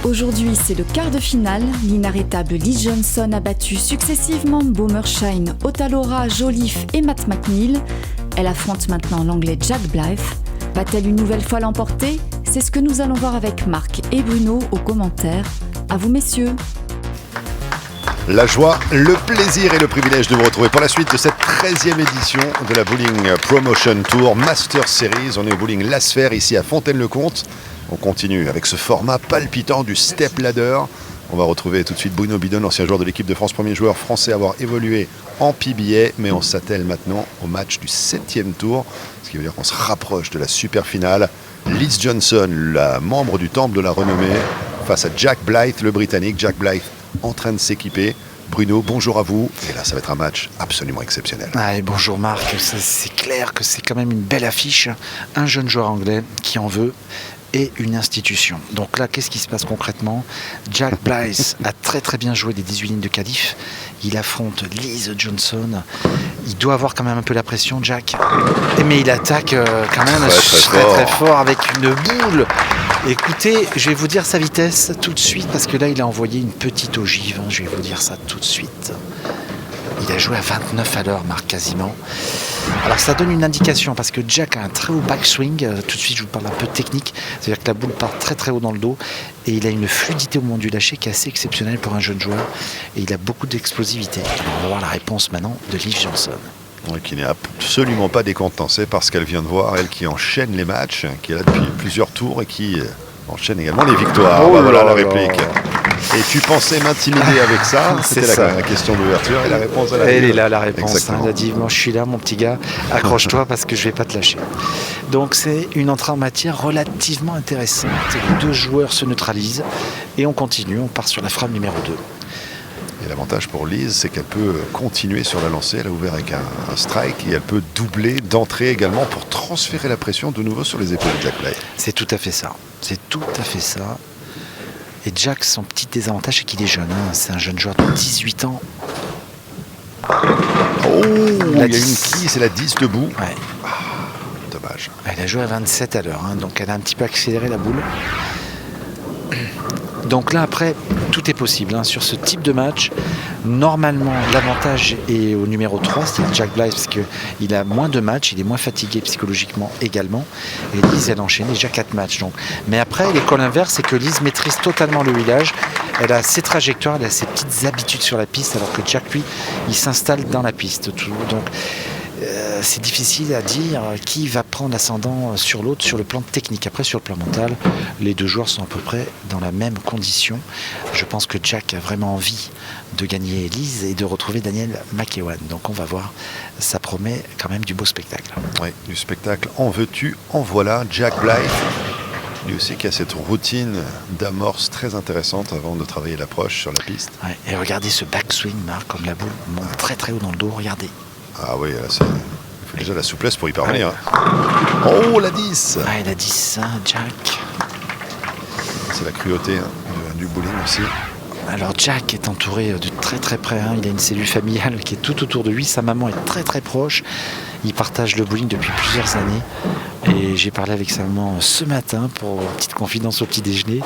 Aujourd'hui, c'est le quart de finale. L'inarrêtable Liz Johnson a battu successivement Bomershine, Otalora, Joliffe et Matt McNeil. Elle affronte maintenant l'anglais Jack Blyth. Va-t-elle une nouvelle fois l'emporter ? C'est ce que nous allons voir avec Marc et Bruno aux commentaires. À vous, messieurs. La joie, le plaisir et le privilège de vous retrouver pour la suite de cette 13e édition de la Bowling Promotion Tour Master Series. On est au bowling La Sphère ici à Fontaine-le-Comte. On continue avec ce format palpitant du Step Ladder. On va retrouver tout de suite Bruno Bidon, ancien joueur de l'équipe de France, premier joueur français à avoir évolué en PBA, mais on s'attelle maintenant au match du 7e tour, ce qui veut dire qu'on se rapproche de la super finale. Liz Johnson, la membre du Temple de la Renommée, face à Jack Blyth, le Britannique. Jack Blyth en train de s'équiper. Bruno, bonjour à vous. Et là, ça va être un match absolument exceptionnel. Ah, et bonjour Marc, c'est clair que c'est quand même une belle affiche. Un jeune joueur anglais qui en veut et une institution. Donc là, qu'est-ce qui se passe concrètement ? Jack Blyth a très bien joué les 18 lignes de qualif. Il affronte Liz Johnson. Il doit avoir quand même un peu la pression, Jack. Mais il attaque quand même très fort avec une boule. Écoutez, je vais vous dire sa vitesse tout de suite parce que là, il a envoyé une petite ogive. Je vais vous dire ça tout de suite. Il a joué à 29 à l'heure, Marc, quasiment. Alors ça donne une indication parce que Jack a un très haut backswing. Tout de suite, je vous parle un peu de technique. C'est-à-dire que la boule part très haut dans le dos et il a une fluidité au moment du lâcher qui est assez exceptionnelle pour un jeune joueur. Et il a beaucoup d'explosivité. Alors, on va voir la réponse maintenant de Liz Johnson. Oui, qui n'est absolument pas décontenancée par ce qu'elle vient de voir. Elle qui enchaîne les matchs, qui est là depuis plusieurs tours et qui enchaîne également les victoires. Voilà la réplique. Et tu pensais m'intimider avec ça? C'était la question d'ouverture et la réponse elle est là, la réponse. Elle a dit, je suis là mon petit gars, accroche-toi parce que je vais pas te lâcher. Donc c'est une entrée en matière relativement intéressante. Les deux joueurs se neutralisent et on continue, on part sur la frame numéro 2. Et l'avantage pour Liz, c'est qu'elle peut continuer sur la lancée. Elle a ouvert avec un strike et elle peut doubler d'entrée également pour transférer la pression de nouveau sur les épaules de Jack Blyth. C'est tout à fait ça. Et Jack, son petit désavantage, c'est qu'il est jeune. C'est un jeune joueur de 18 ans. Il y a une qui, c'est la 10 debout. Ouais. Dommage. Elle a joué à 27 à l'heure, donc elle a un petit peu accéléré la boule. Donc là, après, tout est possible sur ce type de match. Normalement, l'avantage est au numéro 3, c'est-à-dire Jack Blyth, parce qu'il a moins de matchs, il est moins fatigué psychologiquement également. Et Liz, elle enchaîne déjà 4 matchs. Donc. Mais après, l'école inverse, c'est que Liz maîtrise totalement le wheelage. Elle a ses trajectoires, elle a ses petites habitudes sur la piste, alors que Jack, lui, il s'installe dans la piste. Donc, c'est difficile à dire qui va prendre l'ascendant sur l'autre sur le plan technique. Après, sur le plan mental, les deux joueurs sont à peu près dans la même condition. Je pense que Jack a vraiment envie de gagner Liz et de retrouver Daniel McEwan. Donc on va voir, ça promet quand même du beau spectacle. Oui, du spectacle. En veux-tu, en voilà. Jack Blyth, lui aussi qui a cette routine d'amorce très intéressante avant de travailler l'approche sur la piste. Ouais, et regardez ce backswing, Marc, comme la boule monte très haut dans le dos. Regardez. Ah oui, là, il faut déjà la souplesse pour y parvenir. Oh, la 10 la 10, Jack. C'est la cruauté du bowling aussi. Alors Jack est entouré de très près. Il a une cellule familiale qui est tout autour de lui. Sa maman est très proche. Il partage le bowling depuis plusieurs années. Et j'ai parlé avec sa maman ce matin pour une petite confidence au petit déjeuner.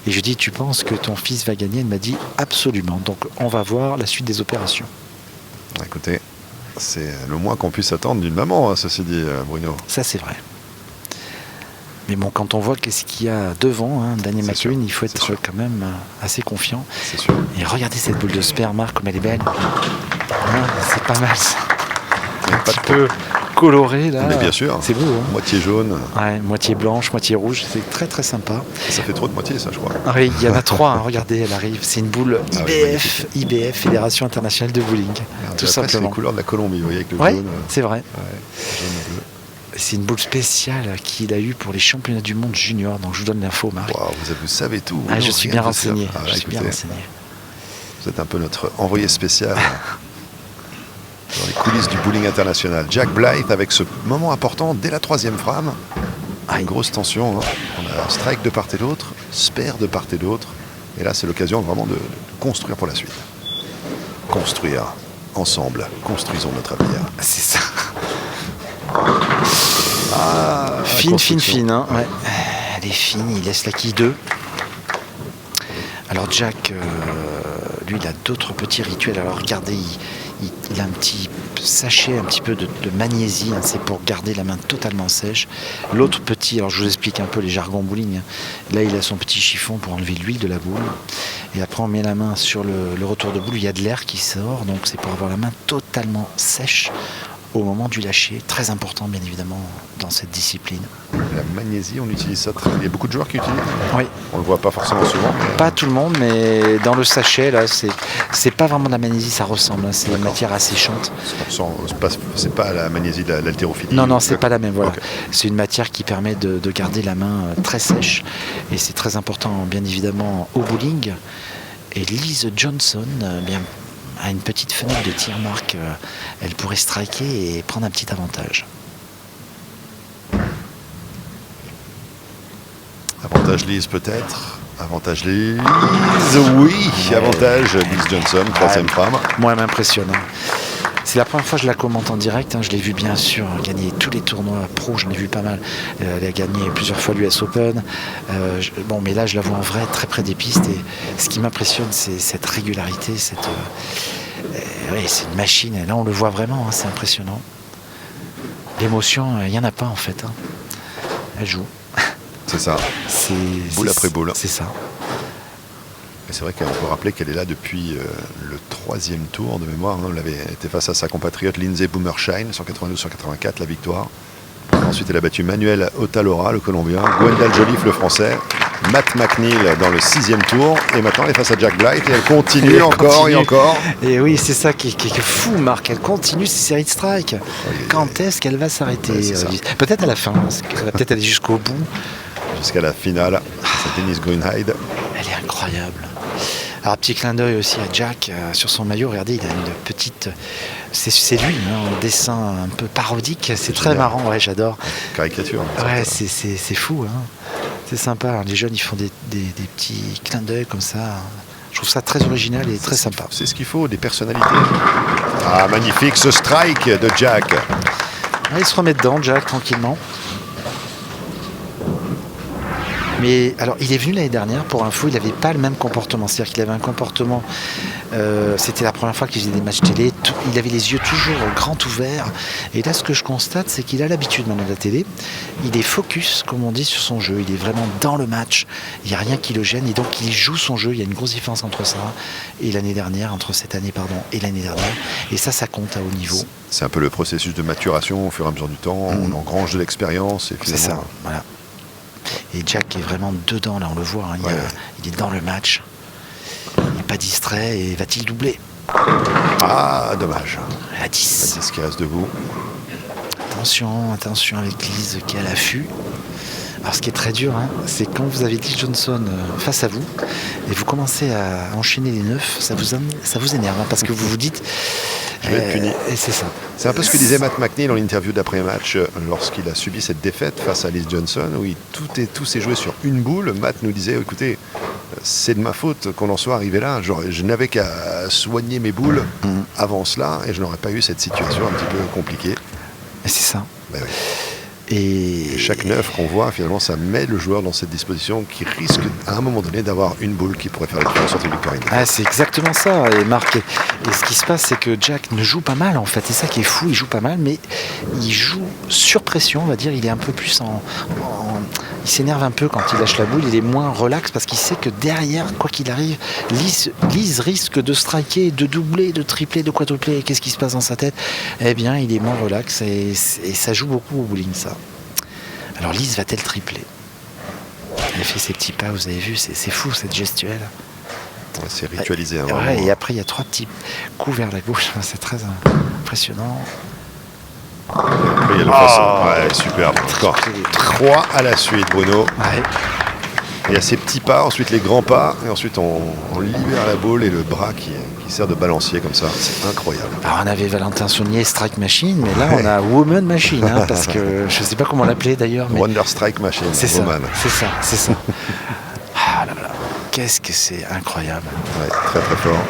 Et je lui ai dit, tu penses que ton fils va gagner? Elle m'a dit absolument. Donc on va voir la suite des opérations. Écoutez, c'est le moins qu'on puisse attendre d'une maman, ceci dit, Bruno. Ça, c'est vrai. Mais bon, quand on voit qu'est-ce qu'il y a devant, Daniel McEwan, il faut être quand même assez confiant. C'est sûr. Et regardez cette boule de sperme, Marc, comme elle est belle. C'est pas mal, ça. Un petit peu coloré, là. Mais bien sûr. C'est beau, Moitié jaune. Ouais, moitié blanche, moitié rouge. C'est très sympa. Ça fait trop de moitié, ça, je crois. Ah oui, il y en a 3. Regardez, elle arrive. C'est une boule IBF, Fédération Internationale de Bowling. Tout simplement. C'est les couleurs de la Colombie, vous voyez, avec le jaune. C'est vrai. Jaune et bleu. C'est une boule spéciale qu'il a eue pour les championnats du monde junior. Donc je vous donne l'info, Marc. Wow, vous savez tout. Je suis bien renseigné. Vous êtes un peu notre envoyé spécial dans les coulisses du bowling international. Jack Blyth avec ce moment important dès la 3e frame. Une grosse tension. On a un strike de part et d'autre, spare de part et d'autre. Et là, c'est l'occasion vraiment de construire pour la suite. Construire. ensemble, construisons notre avenir. C'est ça. La construction. Fine, hein. Ouais. Elle est fine, il laisse la quille 2. Alors Jack, lui, il a d'autres petits rituels. Alors regardez, il a un petit sachet un petit peu de magnésie, hein, c'est pour garder la main totalement sèche. L'autre petit, alors je vous explique un peu les jargons bowling, hein. Là il a son petit chiffon pour enlever l'huile de la boule, et après on met la main sur le retour de boule, il y a de l'air qui sort, donc c'est pour avoir la main totalement sèche au moment du lâcher, très important bien évidemment dans cette discipline. La magnésie, on utilise ça il y a beaucoup de joueurs qui utilisent. Oui. On le voit pas forcément souvent. Pas tout le monde, mais dans le sachet là, c'est pas vraiment de la magnésie, ça ressemble, hein, c'est une matière asséchante. C'est pas la magnésie de l'haltérophilie. Non, c'est pas la même, voilà. Okay. C'est une matière qui permet de garder la main très sèche, et c'est très important bien évidemment au bowling. Et Liz Johnson, a une petite fenêtre de tir marque, elle pourrait striker et prendre un petit avantage. Avantage Liz peut-être. Avantage Liz, oui. Avantage Liz Johnson, troisième femme. Moi, elle m'impressionne. C'est la première fois que je la commente en direct, hein. Je l'ai vu bien sûr gagner tous les tournois pro, j'en ai vu pas mal. Elle a gagné plusieurs fois l'US Open. Mais là je la vois en vrai très près des pistes, et ce qui m'impressionne c'est cette régularité, c'est une machine, et là on le voit vraiment, hein, c'est impressionnant. L'émotion, il n'y en a pas en fait, hein. Elle joue. C'est ça. Boule après boule. C'est ça. Et c'est vrai qu'on peut rappeler qu'elle est là depuis le troisième tour de mémoire. Elle avait été face à sa compatriote Lindsay Boomershine, 192-184, la victoire. Ensuite, elle a battu Manuel Otalora, le Colombien, Gwendal Joliffe, le Français, Matt McNeil dans le 6e tour. Et maintenant, elle est face à Jack Blythe et elle continue encore et encore. Et oui, c'est ça qui est fou, Marc. Elle continue ses séries de strikes. Quand est-ce qu'elle va s'arrêter? Peut-être à la fin, parce qu'elle va peut-être aller jusqu'au bout. Jusqu'à la finale, c'est Dennis Greenhide. Elle est incroyable. Alors, petit clin d'œil aussi à Jack, sur son maillot, regardez, il a une petite... C'est lui, hein, un dessin un peu parodique, c'est très marrant, ouais, j'adore. Caricature. Ouais, c'est fou, hein. C'est sympa, hein. Les jeunes, ils font des petits clins d'œil comme ça. Je trouve ça très original et très sympa. C'est ce qu'il faut, des personnalités. Ah, magnifique ce strike de Jack. Ouais, il se remet dedans, Jack, tranquillement. Mais alors, il est venu l'année dernière, pour info, il n'avait pas le même comportement. C'est-à-dire qu'il avait un comportement, c'était la première fois qu'il faisait des matchs télé, il avait les yeux toujours grands ouverts. Et là, ce que je constate, c'est qu'il a l'habitude maintenant de la télé. Il est focus, comme on dit, sur son jeu. Il est vraiment dans le match. Il n'y a rien qui le gêne. Et donc, il joue son jeu. Il y a une grosse différence entre ça et l'année dernière, entre cette année, et l'année dernière. Et ça compte à haut niveau. C'est un peu le processus de maturation au fur et à mesure du temps. On engrange de l'expérience. Et c'est ça, voilà. Et Jack est vraiment dedans, là on le voit, hein. Il est dans le match, il n'est pas distrait, et va-t-il doubler? Ah, dommage. À 10. À 10 qui reste debout. Attention avec Liz qui est à l'affût. Alors ce qui est très dur, hein, c'est quand vous avez Liz Johnson face à vous et vous commencez à enchaîner les 9, ça vous énerve, hein, parce que vous vous dites je vais être puni. Et c'est ça. C'est un peu ce que disait Matt McNeil dans l'interview d'après-match lorsqu'il a subi cette défaite face à Liz Johnson, où tout s'est joué sur une boule. Matt nous disait, écoutez, c'est de ma faute qu'on en soit arrivé là. Je n'avais qu'à soigner mes boules avant cela et je n'aurais pas eu cette situation un petit peu compliquée. Et c'est ça. Ben oui. Et chaque 9 qu'on voit, finalement, ça met le joueur dans cette disposition qui risque à un moment donné d'avoir une boule qui pourrait faire la différence entre victoire et une. Ah, c'est exactement ça, et Marc. Et ce qui se passe, c'est que Jack ne joue pas mal en fait. C'est ça qui est fou, il joue pas mal, mais il joue sur pression, on va dire. Il est un peu plus il s'énerve un peu quand il lâche la boule, il est moins relax parce qu'il sait que derrière, quoi qu'il arrive, Liz risque de striker, de doubler, de tripler, de quadrupler. Qu'est-ce qui se passe dans sa tête? Eh bien, il est moins relax et ça joue beaucoup au bowling, ça. Alors Liz va-t-elle tripler? Elle fait ses petits pas, vous avez vu, c'est fou cette gestuelle. Ouais, c'est ritualisé. Hein, ouais, et après il y a 3 petits coups vers la gauche, c'est très impressionnant. Après, il y a le façon. Ouais, superbe. Encore 3 à la suite, Bruno. Ouais. Il y a ces petits pas, ensuite les grands pas, et ensuite on libère la boule et le bras qui sert de balancier comme ça. C'est incroyable. Alors on avait Valentin Saunier, Strike Machine, mais là on a Woman Machine, hein, parce que je ne sais pas comment l'appeler d'ailleurs. Mais... Wonder Strike Machine, c'est Woman. C'est ça. Ah là là, qu'est-ce que c'est incroyable. Ouais, très très fort.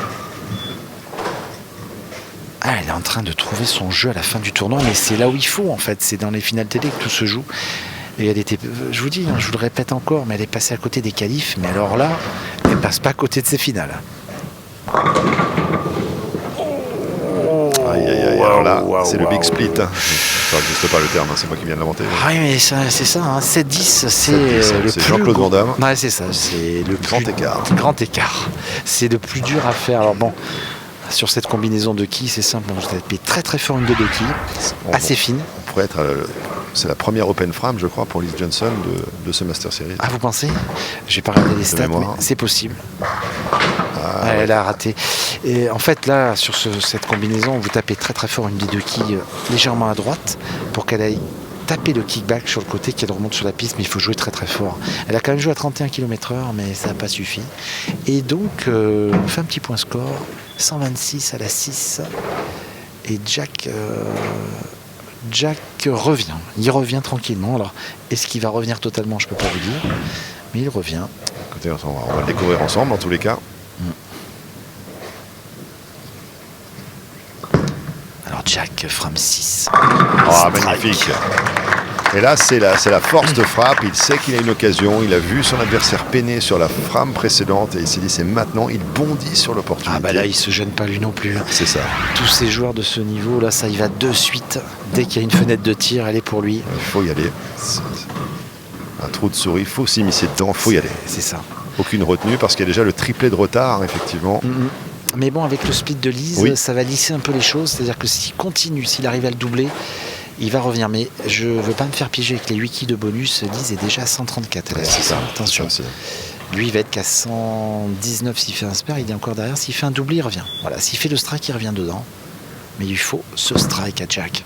là, elle est en train de trouver son jeu à la fin du tournoi, mais c'est là où il faut en fait, c'est dans les finales télé que tout se joue. Et elle était, je vous dis, je vous le répète encore, mais elle est passée à côté des qualifs, mais alors là, elle passe pas à côté de ses finales. Aïe, aïe, aïe, alors là, c'est le big split. Ça n'existe pas le terme, c'est moi qui viens de l'inventer. Oui, mais c'est ça, hein, 7-10, c'est le c'est plus Jean-Claude Van Damme. Ouais, c'est ça, c'est le Grand écart. Grand écart. C'est le plus dur à faire. Alors bon, sur cette combinaison de quilles, c'est simple, vous tapez très très fort une de quilles, assez fine. On pourrait être c'est la première Open Frame, je crois, pour Liz Johnson de ce Master Series. Ah, vous pensez? J'ai pas regardé les stats, mais c'est possible. Elle a raté. Et en fait, là, sur cette combinaison, vous tapez très très fort une des deux quilles légèrement à droite pour qu'elle aille taper le kickback sur le côté, qu'elle remonte sur la piste, mais il faut jouer très très fort. Elle a quand même joué à 31 km/h, mais ça n'a pas suffi. Et donc, on fait un petit point score, 126 à la 6. Et Jack revient. Il revient tranquillement. Alors, est-ce qu'il va revenir totalement? Je ne peux pas vous dire. Mais il revient. Écoutez, on va le découvrir ensemble, en tous les cas. Alors, Jack, frame 6. Ah, magnifique. Et là, c'est la force de frappe. Il sait qu'il a une occasion. Il a vu son adversaire peiner sur la frame précédente et il s'est dit c'est maintenant. Il bondit sur l'opportunité. Ah bah là, il se gêne pas lui non plus. C'est ça. Tous ces joueurs de ce niveau, là, ça y va de suite. Dès qu'il y a une fenêtre de tir, elle est pour lui. Il faut y aller. Un trou de souris, il faut s'immiscer dedans, il faut y aller. C'est ça. Aucune retenue parce qu'il y a déjà le triplet de retard, effectivement. Mais bon, avec le split de Lise, oui, ça va lisser un peu les choses. C'est-à-dire que s'il continue, s'il arrive à le doubler, il va revenir. Mais je ne veux pas me faire piéger avec les 8 quilles de bonus. Lise est déjà à 134. Ouais, c'est ça. Attention. Lui, il va être qu'à 119 s'il fait un spare. Il est encore derrière. S'il fait un doublé, il revient. Voilà. S'il fait le strike, il revient dedans. Mais il faut ce strike à Jack.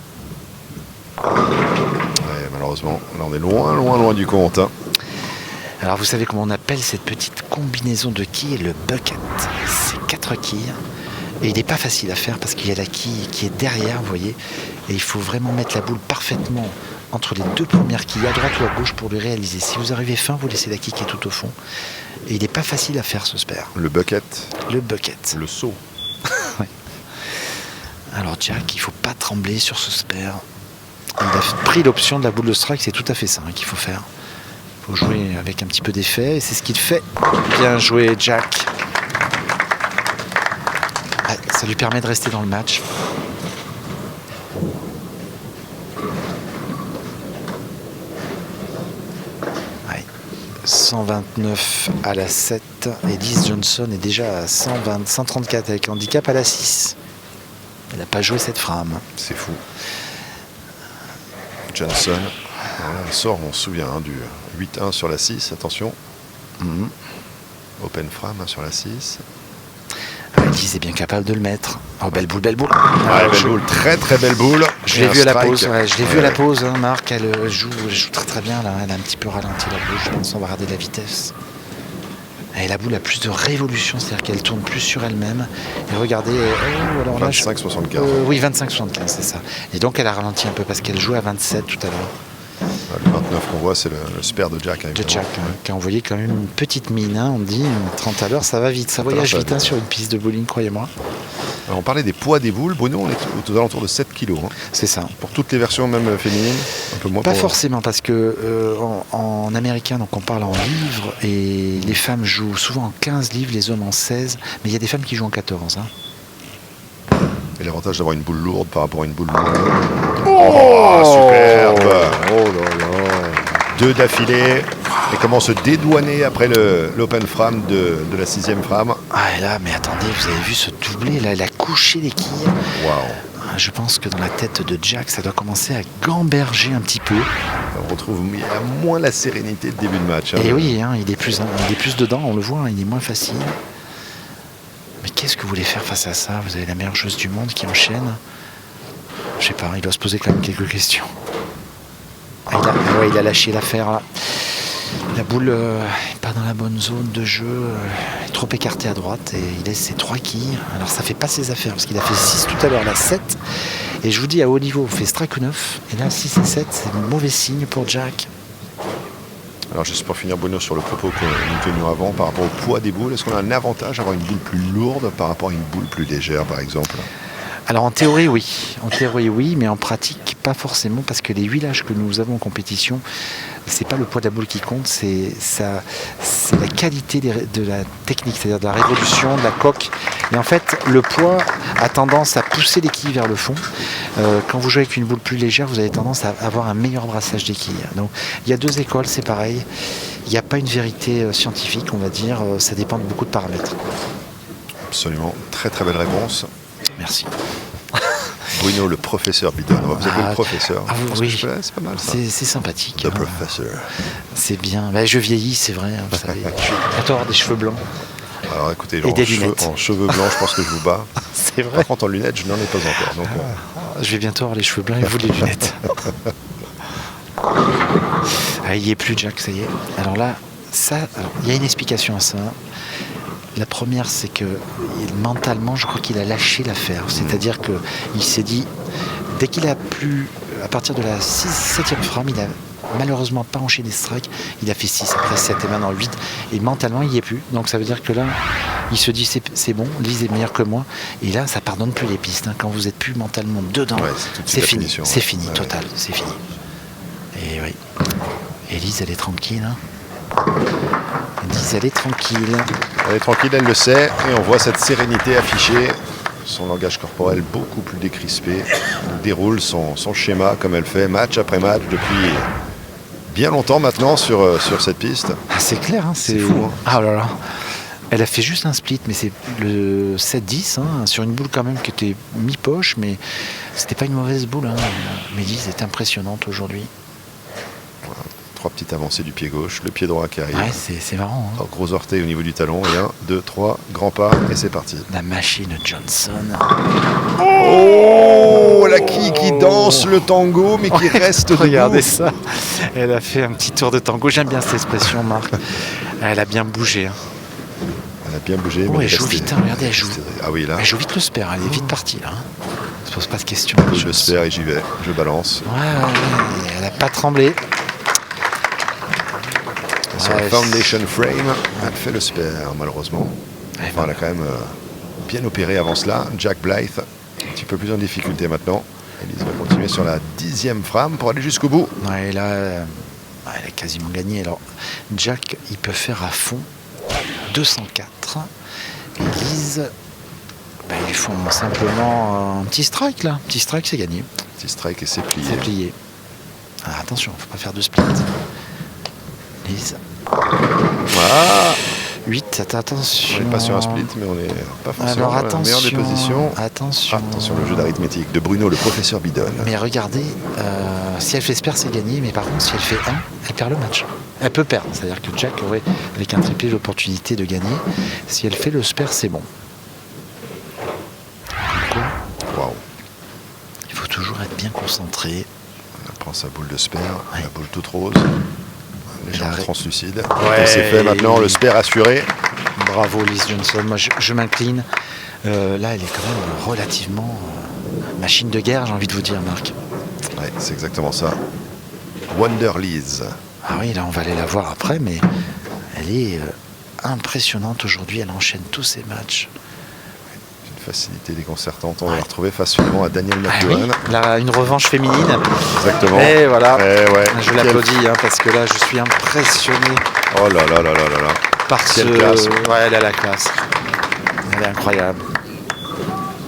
Ouais, malheureusement, là on est loin du compte. Hein. Alors vous savez comment on appelle cette petite combinaison de quilles? Le bucket. C'est 4 quilles. Et il n'est pas facile à faire parce qu'il y a la quille qui est derrière, vous voyez. Et il faut vraiment mettre la boule parfaitement entre les deux premières quilles, à droite ou à gauche, pour le réaliser. Si vous arrivez fin, vous laissez la quille qui est tout au fond. Et il n'est pas facile à faire ce spare. Le bucket. Le bucket. Le saut. Ouais. Alors Jack, il ne faut pas trembler sur ce spare. Il a pris l'option de la boule de strike, c'est tout à fait ça qu'il faut faire. Il faut jouer avec un petit peu d'effet, et c'est ce qu'il fait. Bien joué, Jack. Ah, ça lui permet de rester dans le match. Ouais. 129 à la 7, et Liz Johnson est déjà à 134 avec handicap à la 6. Elle n'a pas joué cette frame. C'est fou. Johnson, voilà, elle sort, on se souvient, du 8-1 sur la 6, attention. Open frame sur la 6. Lise est bien capable de le mettre. Oh, belle boule, belle boule. Ouais, belle boule, très très belle boule. Je l'ai vu à la pause, je l'ai vu à la pause, hein, Marc, elle joue très très bien là, elle a un petit peu ralenti la boule, je pense on va regarder la vitesse. Et la boule a plus de révolution, c'est-à-dire qu'elle tourne plus sur elle-même. Et regardez, 25-75. Oui, 25-75, c'est ça. Et donc elle a ralenti un peu parce qu'elle jouait à 27 tout à l'heure. Le 29 qu'on voit, c'est le spare de Jack. De Jack, qui a envoyé quand même une petite mine. Hein, on dit 30 à l'heure, ça va vite. Ça voyage vite sur une piste de bowling, croyez-moi. Alors, on parlait des poids des boules. Bruno, on est aux alentours de 7 kg. Hein. C'est ça. Pour toutes les versions, même féminines, un peu moins. Pas forcément, parce que en américain, donc on parle en livres, et les femmes jouent souvent en 15 livres, les hommes en 16, mais il y a des femmes qui jouent en 14. Hein. Et l'avantage d'avoir une boule lourde par rapport à une boule molle. Oh, superbe. Oh là là. 2 d'affilée. Et comment se dédouaner après l'open frame de la 6e frame. Ah et là, mais attendez, vous avez vu ce doublé là, elle a couché les quilles. Waouh. Je pense que dans la tête de Jack, ça doit commencer à gamberger un petit peu. On retrouve moins la sérénité de début de match. Hein. Et oui, hein, il est plus dedans, on le voit, hein, il est moins facile. Mais qu'est-ce que vous voulez faire face à ça? Vous avez la meilleure joueuse du monde qui enchaîne. Je sais pas, il doit se poser quand même quelques questions. Il a lâché l'affaire là. La boule n'est pas dans la bonne zone de jeu, est trop écartée à droite et il laisse ses 3 quilles. Alors ça fait pas ses affaires parce qu'il a fait 6 tout à l'heure, là 7. Et je vous dis, à haut niveau, vous fait strike 9. Et là 6 et 7, c'est un mauvais signe pour Jack. Alors juste pour finir, Bruno, sur le propos que nous tenions avant par rapport au poids des boules, est-ce qu'on a un avantage à avoir une boule plus lourde par rapport à une boule plus légère par exemple? Alors en théorie oui, mais en pratique pas forcément, parce que les 8 lâches que nous avons en compétition, c'est pas le poids de la boule qui compte, c'est la qualité de la technique, c'est-à-dire de la révolution, de la coque. Et en fait, le poids a tendance à pousser les quilles vers le fond. Quand vous jouez avec une boule plus légère, vous avez tendance à avoir un meilleur brassage des quilles. Donc il y a 2 écoles, c'est pareil. Il n'y a pas une vérité scientifique, on va dire, ça dépend de beaucoup de paramètres. Absolument, très très belle réponse. Merci. Bruno, le professeur Bidon. On va vous appeler le professeur. Oui, c'est pas mal ça. C'est sympathique. The professor. C'est bien. Je vieillis, c'est vrai. Hein, vous savez. Je vais bientôt avoir des cheveux blancs. Alors écoutez, Et des lunettes. En cheveux blancs, je pense que je vous bats. C'est vrai. Par contre, en lunettes, je n'en ai pas encore. Donc, Je vais bientôt avoir les cheveux blancs et vous les lunettes. Il n'y est plus, Jack, ça y est. Alors là, il y a une explication à ça. La première, c'est que mentalement, je crois qu'il a lâché l'affaire. C'est-à-dire qu'il s'est dit, dès qu'il a plus, à partir de la 7e frame, il a malheureusement pas enchaîné strike. Il a fait 6, après 7 et maintenant 8. Et mentalement, il n'y est plus. Donc ça veut dire que là, il se dit, c'est bon, Lise est meilleur que moi. Et là, ça pardonne plus les pistes. Hein. Quand vous n'êtes plus mentalement dedans, c'est fini. C'est fini, total, c'est fini. Et oui. Et Lise, elle est tranquille. Hein. Lise, elle est tranquille. Elle est tranquille, elle le sait. Et on voit cette sérénité affichée. Son langage corporel beaucoup plus décrispé. Elle déroule son schéma comme elle fait match après match depuis bien longtemps maintenant sur cette piste. C'est clair, hein, c'est fou. Hein. Ah là là. Elle a fait juste un split, mais c'est le 7-10, hein, sur une boule quand même qui était mi-poche, mais c'était pas une mauvaise boule. Hein. Mais Lise est impressionnante aujourd'hui. 3 petites avancées du pied gauche, le pied droit qui arrive. Ouais, c'est marrant. Hein. Gros orteil au niveau du talon. Et 1, 2, 3, grand pas, et c'est parti. La machine Johnson. Oh, la qui danse le tango, mais qui reste debout. Regardez ça. Elle a fait un petit tour de tango. J'aime bien cette expression, Marc. Elle a bien bougé. Hein. Elle a bien bougé. Oh, elle joue vite. Hein. Regardez, elle joue. Ah oui, là. Elle joue vite le spare. Elle est vite partie, là. Hein. Elle se pose pas de questions. Je le spare et j'y vais. Je balance. Ouais. Elle n'a pas tremblé. Sur la Foundation Frame, elle fait le spare, malheureusement. Enfin, elle a quand même bien opéré avant cela. Jack Blythe, un petit peu plus en difficulté maintenant. Elise va continuer sur la 10e frame pour aller jusqu'au bout. Ouais, là, elle a quasiment gagné. Alors, Jack, il peut faire à fond 204. Elise, ils font simplement un petit strike, là. Petit strike, c'est gagné. Petit strike et c'est plié. C'est plié. Alors, attention, il ne faut pas faire de split. Lise. Voilà. 8, attention. On n'est pas sur un split, mais on n'est pas forcément dans la meilleure des positions. Attention. Attention, le jeu d'arithmétique de Bruno, le professeur Bidon. Mais regardez, si elle fait spare, c'est gagné. Mais par contre, si elle fait 1, elle perd le match. Elle peut perdre. C'est-à-dire que Jack aurait, avec un triplé, l'opportunité de gagner. Si elle fait le spare, c'est bon. Waouh. Il faut toujours être bien concentré. On prend sa boule de spare, Ouais. la boule toute rose. Les jambes L'arrêt. translucides. Ouais. Et c'est fait maintenant, le spare assuré. Bravo, Lise Johnson. Moi, je m'incline. Là, elle est quand même relativement machine de guerre, j'ai envie de vous dire, Marc. Ouais, c'est exactement ça. Wonder Lise. Ah oui, là, on va aller la voir après, mais elle est impressionnante aujourd'hui. Elle enchaîne tous ses matchs. Une facilité déconcertante. On va la retrouver facilement à Daniel Ah McEwen. oui, là, une revanche féminine. Exactement. Et voilà. Eh ouais. Je l'applaudis, hein, parce que là, je suis impressionné Oh là là là là là là. par Quelle ce... classe. Ouais, elle a la classe. Elle est incroyable.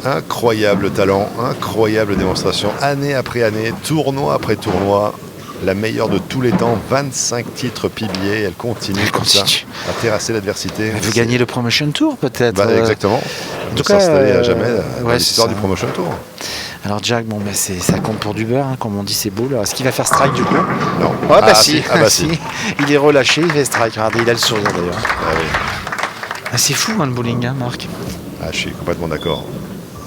Incroyable talent, incroyable démonstration, année après année, tournoi après tournoi, la meilleure de tous les temps, 25 titres PBA, elle continue comme ça à terrasser l'adversité. Elle veut gagner le Promotion Tour, peut-être. Exactement. En De tout cas, s'installer à jamais dans ouais, l'histoire c'est du ça. Promotion Tour. Alors Jack, bon, ça compte pour du beurre, hein, comme on dit, c'est beau. Est-ce qu'il va faire strike du coup? Non. Ah bah si, Ah bah si. Il est relâché, il fait strike. Regardez, il a le sourire d'ailleurs. Ah oui. Ah, c'est fou, hein, le bowling, hein, Marc. Ah, je suis complètement d'accord.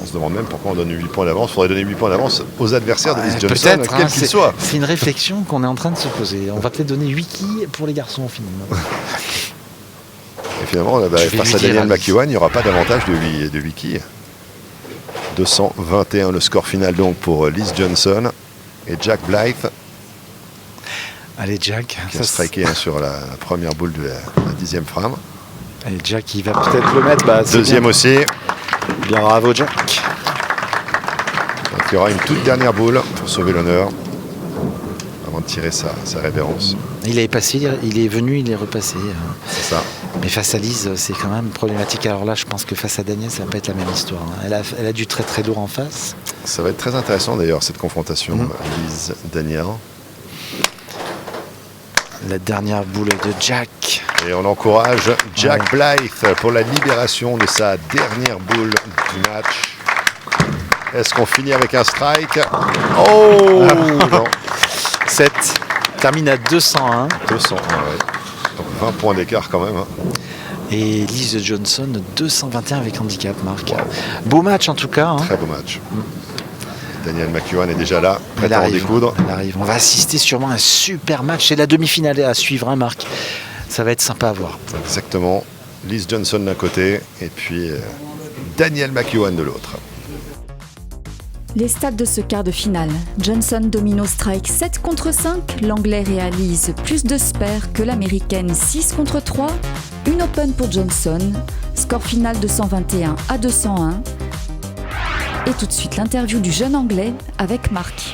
On se demande même pourquoi on donne 8 points d'avance. Il faudrait donner 8 points d'avance aux adversaires de Lise Johnson, Peut-être, quels hein, qu'ils soient. c'est une réflexion qu'on est en train de se poser. On va peut-être donner 8 quilles pour les garçons finalement. Et finalement, Je vais face lui à dire Daniel à Lise. McEwen, il n'y aura pas d'avantage de 8 quilles. 221 le score final donc pour Lise Johnson et Jack Blythe Allez Jack, qui a striké sur la première boule de la 10e frame. Allez Jack, il va peut-être le mettre. Bah, c'est Deuxième bien. aussi. Bien, bravo Jack. Il y aura une toute dernière boule pour sauver l'honneur avant de tirer sa révérence. Il est passé, il est venu, il est repassé. C'est ça. Mais face à Lise, c'est quand même problématique. Alors là, je pense que face à Daniel, ça va pas être la même histoire. Elle a du très très lourd en face. Ça va être très intéressant d'ailleurs, cette confrontation Lise-Daniel. La dernière boule de Jack. Et on encourage Jack Blythe pour la libération de sa dernière boule du match. Est-ce qu'on finit avec un strike? Oh non. 7 termine à 201. 201, ouais. Donc 20 points d'écart quand même. Et Lise Johnson, 221 avec handicap, Marc. Wow. Beau match en tout cas. Hein. Très beau match. Daniel McEwan est déjà là, prêt à en découdre. Elle arrive. On va assister sûrement à un super match. C'est la demi-finale à suivre, hein, Marc. Ça va être sympa à voir. Exactement. Lise Johnson d'un côté et puis Daniel McEwan de l'autre. Les stats de ce quart de finale. Johnson domine au strike 7 contre 5. L'anglais réalise plus de spares que l'américaine 6 contre 3. Une open pour Johnson. Score final de 121 à 201. Et tout de suite l'interview du jeune anglais avec Marc.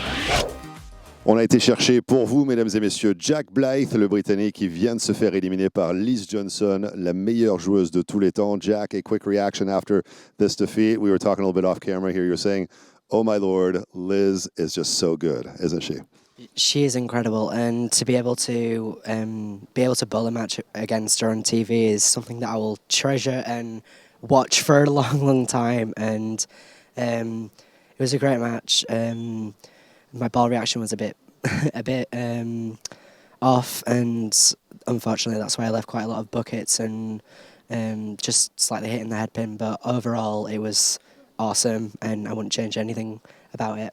On a été chercher pour vous, mesdames et messieurs, Jack Blythe, le Britannique qui vient de se faire éliminer par Lise Johnson, la meilleure joueuse de tous les temps. Jack, a quick reaction after this defeat. We were talking a little bit off camera here. You're saying, oh my lord, Liz is just so good, isn't she? She is incredible, and to be able to bowl a match against her on TV is something that I will treasure and watch for a long, long time. And it was a great match. My ball reaction was a bit off, and unfortunately that's why I left quite a lot of buckets and just slightly hitting the head pin. But overall, it was awesome, and I wouldn't change anything about it.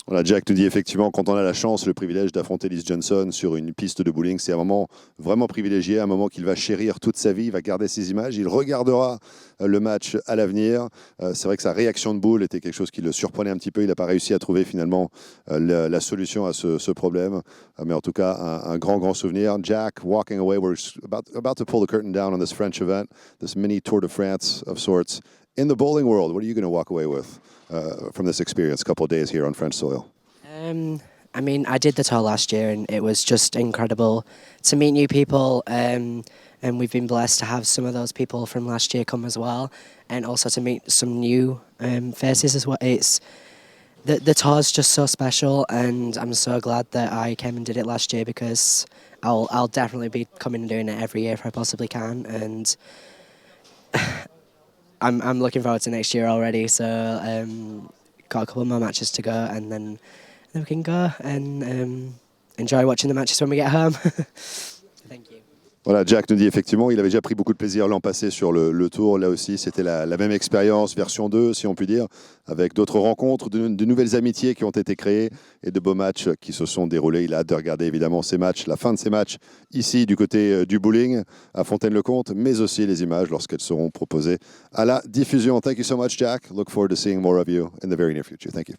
Voilà, Jack nous dit effectivement, quand on a la chance, le privilège d'affronter Lise Johnson sur une piste de bowling, c'est un moment vraiment privilégié, un moment qu'il va chérir toute sa vie, il va garder ses images, il regardera le match à l'avenir. C'est vrai que sa réaction de boule était quelque chose qui le surprenait un petit peu, il n'a pas réussi à trouver finalement la solution à ce problème, mais en tout cas un grand souvenir. Jack, walking away, we're about to pull the curtain down on this French event, this mini Tour de France of sorts. In the bowling world, what are you going to walk away with from this experience, a couple of days here on French soil? I mean, I did the tour last year, and it was just incredible to meet new people. And we've been blessed to have some of those people from last year come as well, and also to meet some new faces as well. It's the tour's just so special, and I'm so glad that I came and did it last year, because I'll definitely be coming and doing it every year if I possibly can. And I'm looking forward to next year already. So got a couple more matches to go, and then we can go and enjoy watching the matches when we get home. Thank you. Voilà, Jack nous dit effectivement, il avait déjà pris beaucoup de plaisir l'an passé sur le tour. Là aussi, c'était la même expérience, version 2, si on peut dire, avec d'autres rencontres, de nouvelles amitiés qui ont été créées et de beaux matchs qui se sont déroulés. Il a hâte de regarder évidemment ces matchs, la fin de ces matchs ici du côté du bowling à Fontaine-le-Comte, mais aussi les images lorsqu'elles seront proposées à la diffusion. Thank you so much, Jack. Look forward to seeing more of you in the very near future. Thank you.